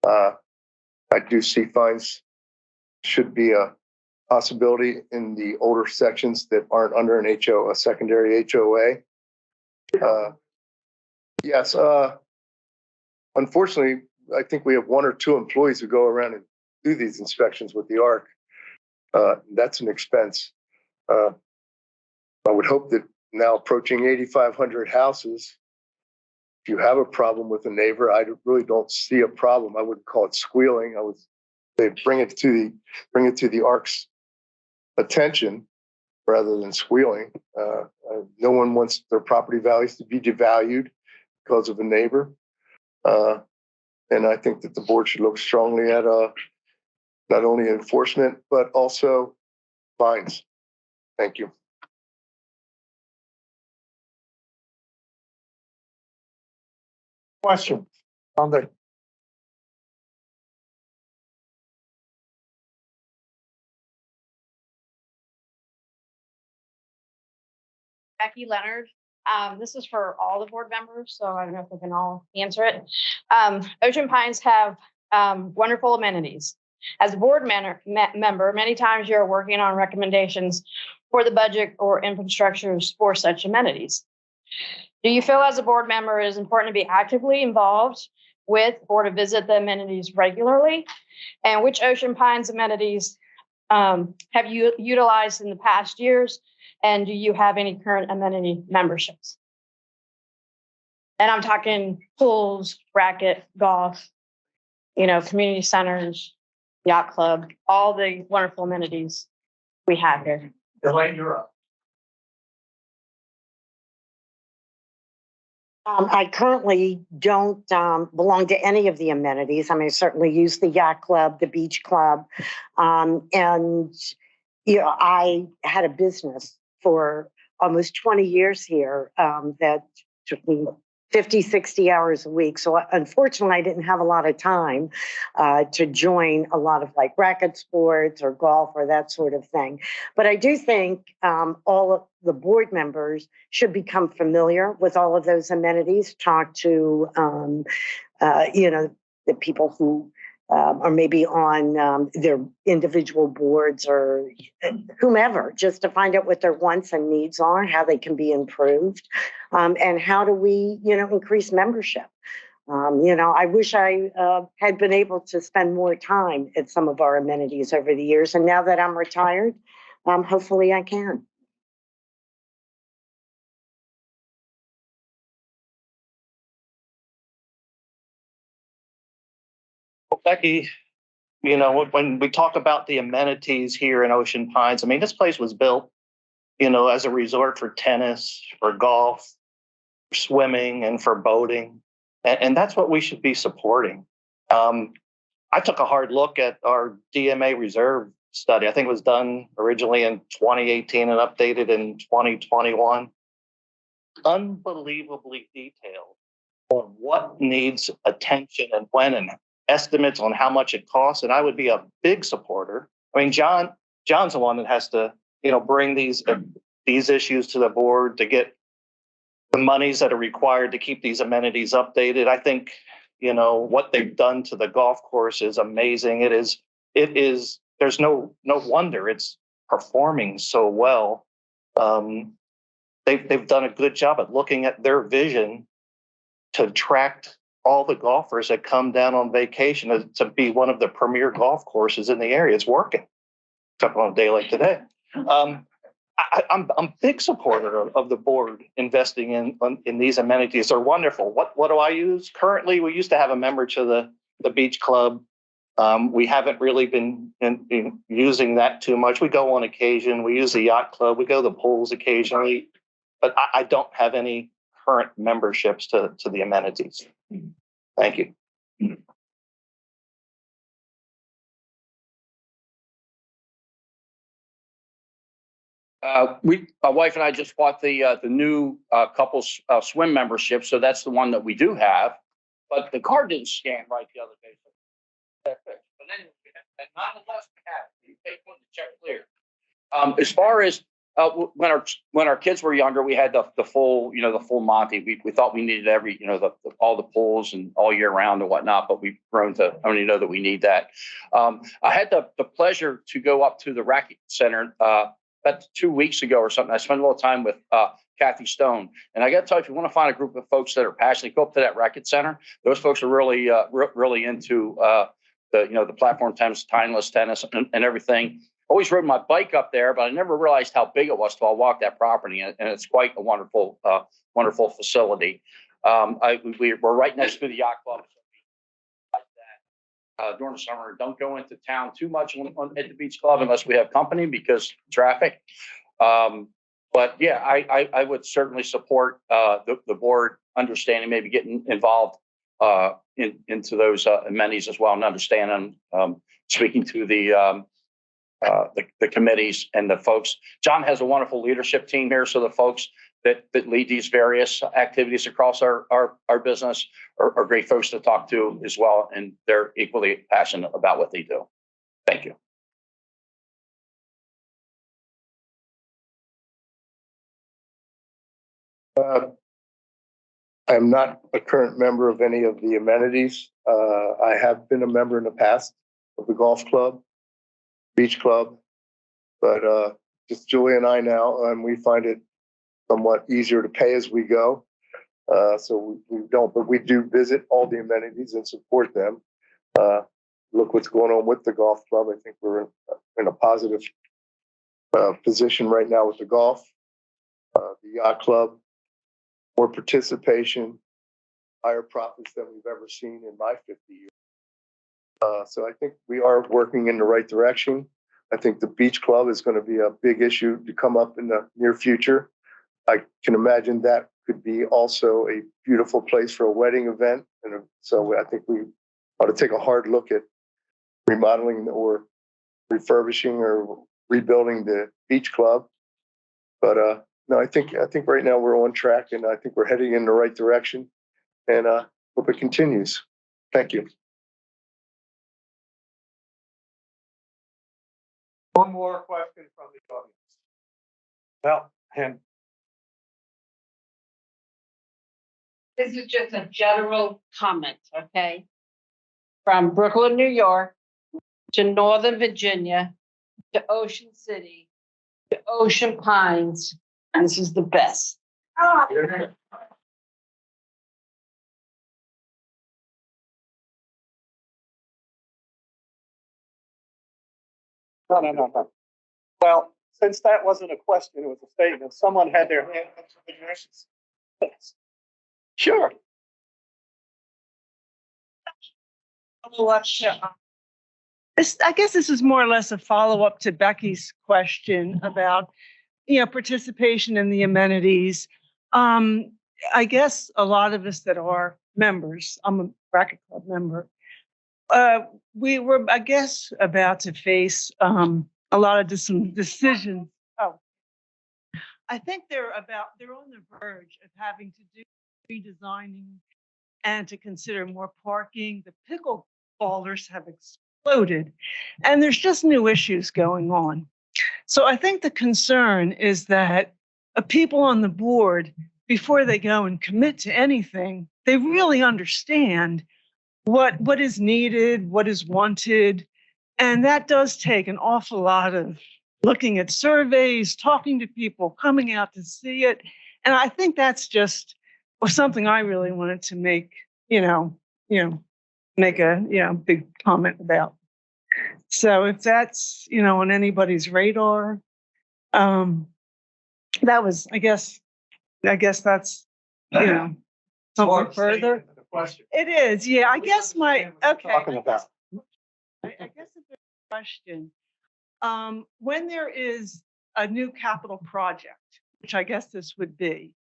I do see fines should be a possibility in the older sections that aren't under a secondary HOA. Yes. Unfortunately, I think we have 1 or 2 employees who go around and do these inspections with the ARC. That's an expense. I would hope that now approaching 8,500 houses, if you have a problem with a neighbor, I really don't see a problem. I wouldn't call it squealing. I would say bring it to the ARC's attention rather than squealing. No one wants their property values to be devalued because of a neighbor. And I think that the board should look strongly at not only enforcement, but also fines. Thank you. Question on the Becky Leonard. This is for all the board members, so I don't know if we can all answer it. Ocean Pines have wonderful amenities. As a board member, many times you're working on recommendations for the budget or infrastructures for such amenities. Do you feel as a board member it is important to be actively involved with or to visit the amenities regularly? And which Ocean Pines amenities have you utilized in the past years? And do you have any current amenity memberships? And I'm talking pools, racket, golf, community centers, yacht club, all the wonderful amenities we have here. Elaine, you're up. I currently don't belong to any of the amenities. I mean, I certainly use the yacht club, the beach club. And, I had a business for almost 20 years here that took me 50, 60 hours a week. So unfortunately, I didn't have a lot of time to join a lot of like racket sports or golf or that sort of thing. But I do think all of the board members should become familiar with all of those amenities, talk to, the people who are maybe on their individual boards or whomever, just to find out what their wants and needs are, how they can be improved, and how do we, increase membership. I wish I had been able to spend more time at some of our amenities over the years. And now that I'm retired, hopefully I can. Becky, when we talk about the amenities here in Ocean Pines, I mean, this place was built, as a resort for tennis, for golf, for swimming, and for boating. And that's what we should be supporting. I took a hard look at our DMA reserve study. I think it was done originally in 2018 and updated in 2021. Unbelievably detailed on what needs attention and when and estimates on how much it costs, and I would be a big supporter. I mean, John's the one that has to, bring these issues to the board to get the monies that are required to keep these amenities updated. I think, what they've done to the golf course is amazing. It is, there's no wonder it's performing so well. They've done a good job at looking at their vision to attract all the golfers that come down on vacation to be one of the premier golf courses in the area. It's working, except on a day like today. I'm a big supporter of the board investing in these amenities. They're wonderful. What do I use? Currently, we used to have a member to the beach club. We haven't really been using that too much. We go on occasion. We use the yacht club. We go to the pools occasionally, but I don't have any current memberships to the amenities. Thank you. My wife and I just bought the new couples swim membership, so that's the one that we do have. But the card didn't scan right the other day. But then, and nonetheless, we have it. You take one to check clear. As far as when our kids were younger, we had the full Monty. We thought we needed every all the pools and all year round and whatnot, but we've grown to only know that we need that. I had the pleasure to go up to the racquet center about 2 weeks ago or something. I spent a little time with Kathy Stone, and I got to tell you, if you want to find a group of folks that are passionate, go up to that racquet center. Those folks are really really into the platform tennis, timeless tennis, and everything. Always rode my bike up there, but I never realized how big it was till I walked that property, and it's quite a wonderful facility. We're right next to the yacht club. Like that. During the summer, don't go into town too much at the beach club unless we have company because traffic. But yeah, I would certainly support the board understanding, maybe getting involved into those amenities as well, and understanding, speaking to the committees and the folks. John has a wonderful leadership team here, so the folks that lead these various activities across our business are great folks to talk to as well, and they're equally passionate about what they do. Thank you. I'm not a current member of any of the amenities. I have been a member in the past of the golf club, beach club, but just Julie and I now, and we find it somewhat easier to pay as we go. So we don't, but we do visit all the amenities and support them. Look what's going on with the golf club. I think we're in a positive position right now with the golf, the yacht club, more participation, higher profits than we've ever seen in my 50 years. So I think we are working in the right direction. I think the beach club is going to be a big issue to come up in the near future. I can imagine that could be also a beautiful place for a wedding event. And so I think we ought to take a hard look at remodeling or refurbishing or rebuilding the beach club. But no, I think right now we're on track, and I think we're heading in the right direction, and hope it continues. Thank you. One more question from the audience. Well, and this is just a general comment, okay? From Brooklyn, New York, to Northern Virginia, to Ocean City, to Ocean Pines. This is the best. No. Well, since that wasn't a question, it was a statement. Someone had their hand up to the nurses. Sure. I guess this is more or less a follow-up to Becky's question about, participation in the amenities. I guess a lot of us that are members, I'm a racquet club member, we were, I guess, about to face a lot of some decisions. Oh, I think they're on the verge of having to do redesigning and to consider more parking. The folders have exploded and there's just new issues going on. So I think the concern is that people on the board, before they go and commit to anything, they really understand what is needed, what is wanted. And that does take an awful lot of looking at surveys, talking to people, coming out to see it. And I think that's just something I really wanted to make, make a, big comment about. So if that's, on anybody's radar, that was, I guess that's, something further. The question. It is, yeah, I guess okay. Talking about. I guess it's a question. When there is a new capital project, which I guess this would be,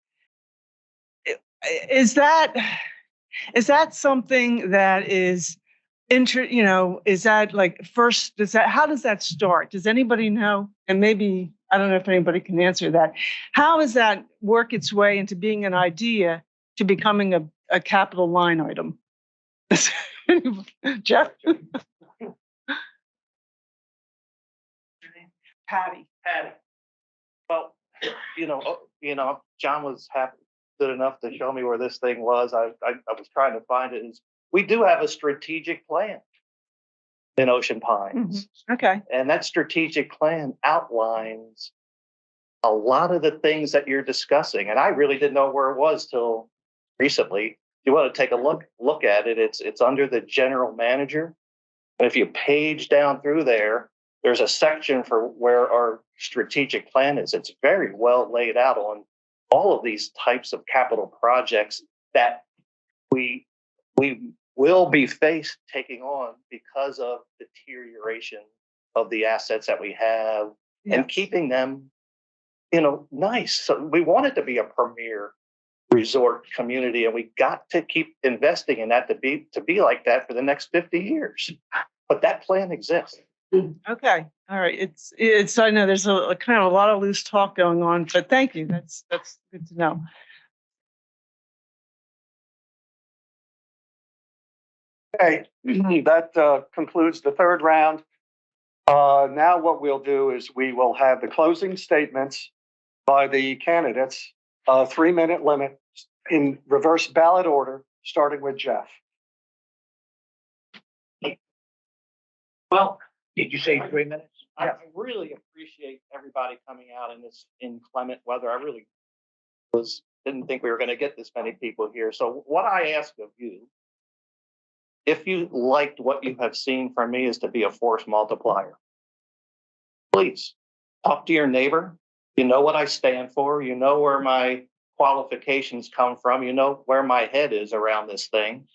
is that something that is is that like first, how does that start? Does anybody know? And maybe, I don't know if anybody can answer that. How does that work its way into being an idea to becoming a capital line item? Jeff? Patty. Well, John was good enough to show me where this thing was. I was trying to find it. We do have a strategic plan in Ocean Pines. Mm-hmm. Okay. And that strategic plan outlines a lot of the things that you're discussing. And I really didn't know where it was till recently. You want to take a look at it. It's under the general manager. And if you page down through there, there's a section for where our strategic plan is. It's very well laid out on all of these types of capital projects that we will be taking on because of deterioration of the assets that we have and keeping them, nice. So we want it to be a premier resort community, and we got to keep investing in that to be like that for the next 50 years. But that plan exists. Okay. All right. It's, I know there's a kind of a lot of loose talk going on, but thank you. That's good to know. Okay, that concludes the third round. Now what we'll do is we will have the closing statements by the candidates, 3-minute limit in reverse ballot order, starting with Jeff. Well, did you say 3 minutes? I really appreciate everybody coming out in this inclement weather. I really didn't think we were going to get this many people here. So what I ask of you, if you liked what you have seen from me, is to be a force multiplier. Please talk to your neighbor. You know what I stand for. You know where my qualifications come from. You know where my head is around this thing.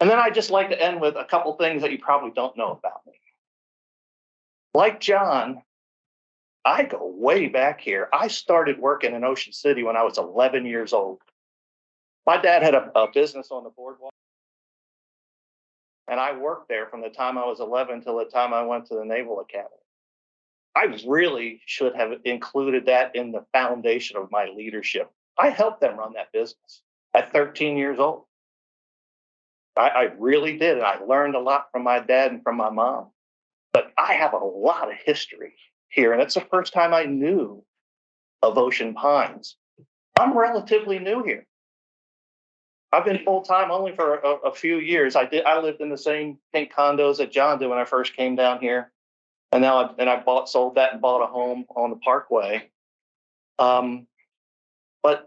And then I just like to end with a couple things that you probably don't know about me. Like John, I go way back here. I started working in Ocean City when I was 11 years old. My dad had a business on the boardwalk. And I worked there from the time I was 11 till the time I went to the Naval Academy. I really should have included that in the foundation of my leadership. I helped them run that business at 13 years old. I really did. And I learned a lot from my dad and from my mom. But I have a lot of history here. And it's the first time I knew of Ocean Pines. I'm relatively new here. I've been full-time only for a few years. I lived in the same pink condos that John did when I first came down here. And now I sold that and bought a home on the Parkway. But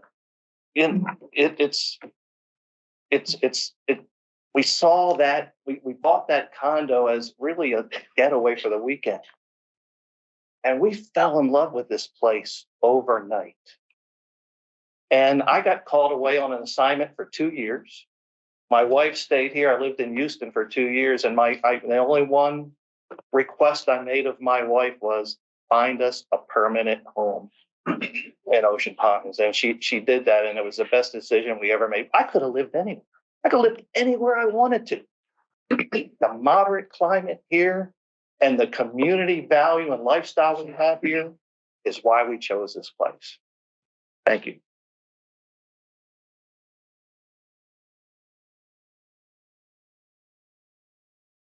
we saw that we bought that condo as really a getaway for the weekend. And we fell in love with this place overnight. And I got called away on an assignment for 2 years. My wife stayed here. I lived in Houston for 2 years. And the only one request I made of my wife was find us a permanent home in Ocean Pines. And she did that. And it was the best decision we ever made. I could have lived anywhere. I could have lived anywhere I wanted to. The moderate climate here and the community value and lifestyle we have here is why we chose this place. Thank you.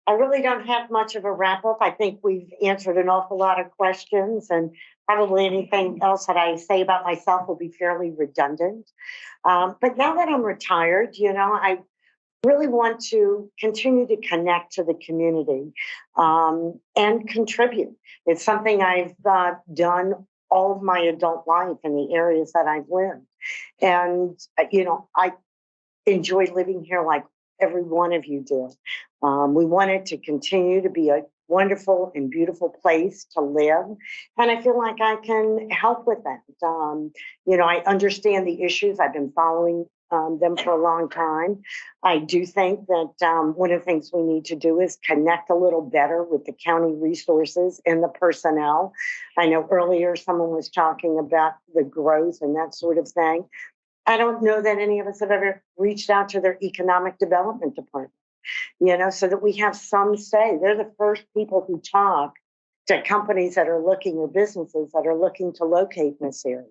I really don't have much of a wrap up. I think we've answered an awful lot of questions, and probably anything else that I say about myself will be fairly redundant. But now that I'm retired, I really want to continue to connect to the community and contribute. It's something I've done all of my adult life in the areas that I've lived. And, I enjoy living here like every one of you do. We want it to continue to be a wonderful and beautiful place to live. And I feel like I can help with that. I understand the issues. I've been following them for a long time. I do think that one of the things we need to do is connect a little better with the county resources and the personnel. I know earlier someone was talking about the growth and that sort of thing. I don't know that any of us have ever reached out to their economic development department, so that we have some say. They're the first people who talk to companies that are looking, or businesses that are looking to locate in this area.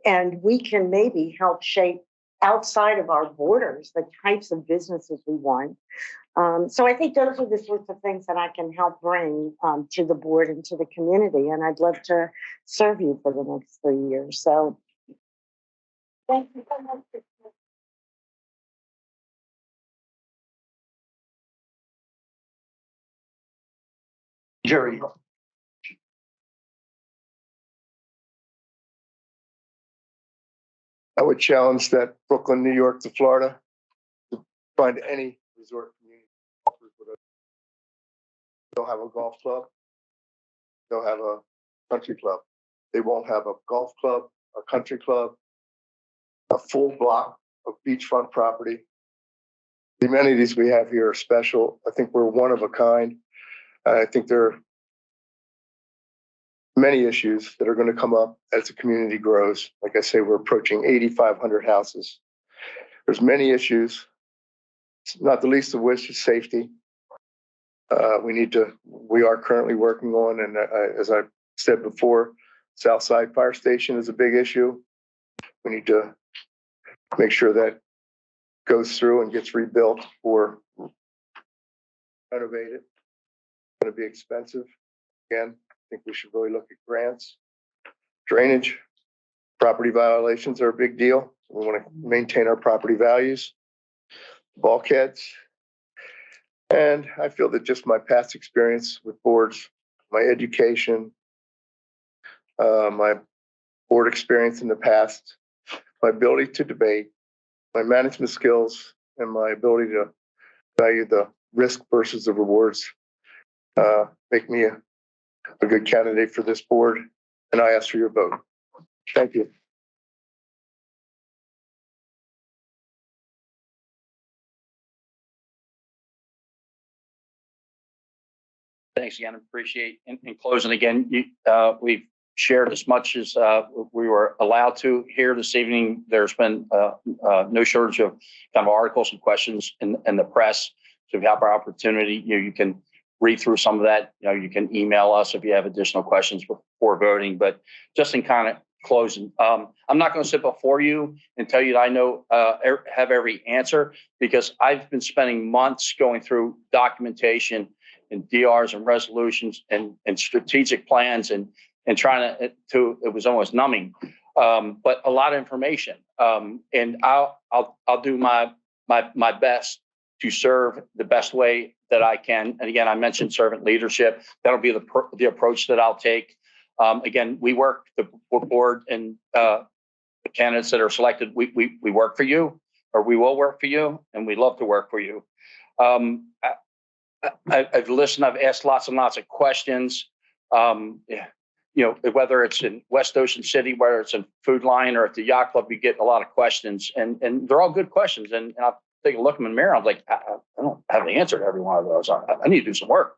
And we can maybe help shape outside of our borders the types of businesses we want. So I think those are the sorts of things that I can help bring to the board and to the community. And I'd love to serve you for the next 3 years. So thank you so much. Jerry. I would challenge that Brooklyn, New York to Florida to find any resort community. They'll have a golf club. They'll have a country club. They won't have a golf club, a country club, a full block of beachfront property. The amenities we have here are special. I think we're one of a kind. I think there are many issues that are going to come up as the community grows. Like I say, we're approaching 8,500 houses. There's many issues, not the least of which is safety. We are currently working on, and as I said before, Southside Fire Station is a big issue. We need to make sure that goes through and gets rebuilt or renovated. It's going to be expensive. Again, I think we should really look at grants. Drainage, property violations are a big deal. We want to maintain our property values. Bulkheads. And I feel that just my past experience with boards, my education, my board experience in the past, my ability to debate, my management skills, and my ability to value the risk versus the rewards make me a good candidate for this board. And I ask for your vote. Thank you. Thanks again. Appreciate in closing again. We've shared as much as we were allowed to here this evening. There's been no shortage of kind of articles and questions in the press. So if you have our opportunity, you can read through some of that. You can email us if you have additional questions before voting. But just in kind of closing, I'm not going to sit before you and tell you that I know have every answer, because I've been spending months going through documentation and DRs and resolutions and strategic plans and trying to it was almost numbing, but a lot of information. And I'll do my best to serve the best way that I can. And again, I mentioned servant leadership. That'll be the approach that I'll take. Again, we work the board and the candidates that are selected. We work for you, or we will work for you, and we love to work for you. I've listened. I've asked lots and lots of questions. Whether it's in West Ocean City, whether it's in Food Line or at the Yacht Club, you get a lot of questions, and they're all good questions. And I'll take a look at them in the mirror. I'm like, I don't have the answer to every one of those. I need to do some work.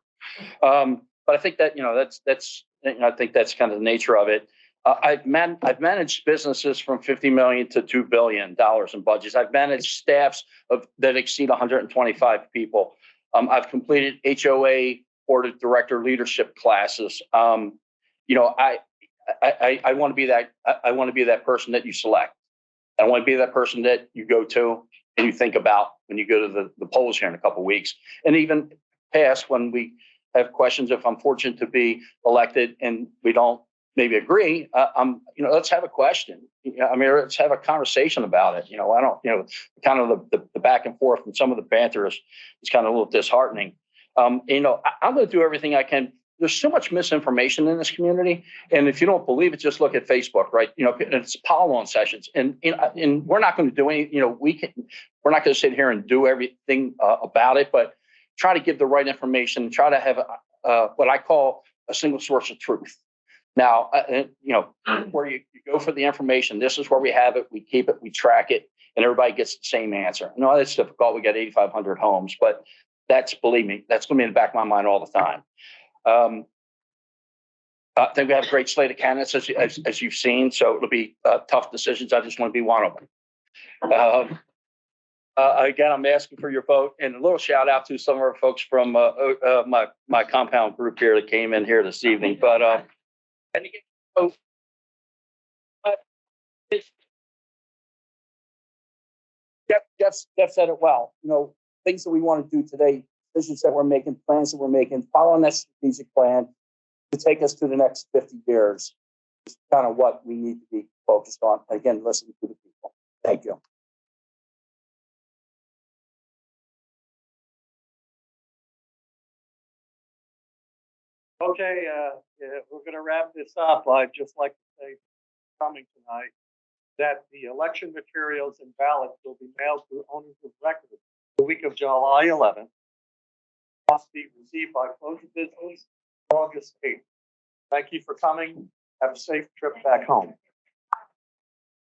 But I think that I think that's kind of the nature of it. I've managed businesses from $50 million to $2 billion in budgets. I've managed staffs that exceed 125 people. I've completed HOA board of director leadership classes. I want to be that. I want to be that person that you select. I want to be that person that you go to and you think about when you go to the polls here in a couple of weeks. And even past when we have questions, if I'm fortunate to be elected and we don't maybe agree, let's have a question. I mean, let's have a conversation about it. I don't, kind of the back and forth and some of the banter is kind of a little disheartening. I'm going to do everything I can. There's so much misinformation in this community. And if you don't believe it, just look at Facebook, right? It's Apollo sessions and we're not going to do any, we're not going to sit here and do everything about it, but try to give the right information, try to have what I call a single source of truth. Now, where you go for the information, this is where we have it, we keep it, we track it, and everybody gets the same answer. No, it's difficult. We got 8,500 homes, but believe me, that's going to be in the back of my mind all the time. I think we have a great slate of candidates, as you've seen, so it'll be tough decisions. I just want to be one of them. Again, I'm asking for your vote, and a little shout out to some of our folks from my compound group here that came in here this evening. But and again, Jeff said it well. Things that we want to do today, decisions that we're making, plans that we're making, following that strategic plan to take us to the next 50 years is kind of what we need to be focused on. Again, listening to the people. Thank you. Okay, we're going to wrap this up. I'd just like to say, coming tonight, that the election materials and ballots will be mailed to owners of record the week of July 11th. Must be received by close of business August 8th. Thank you for coming. Have a safe trip back home.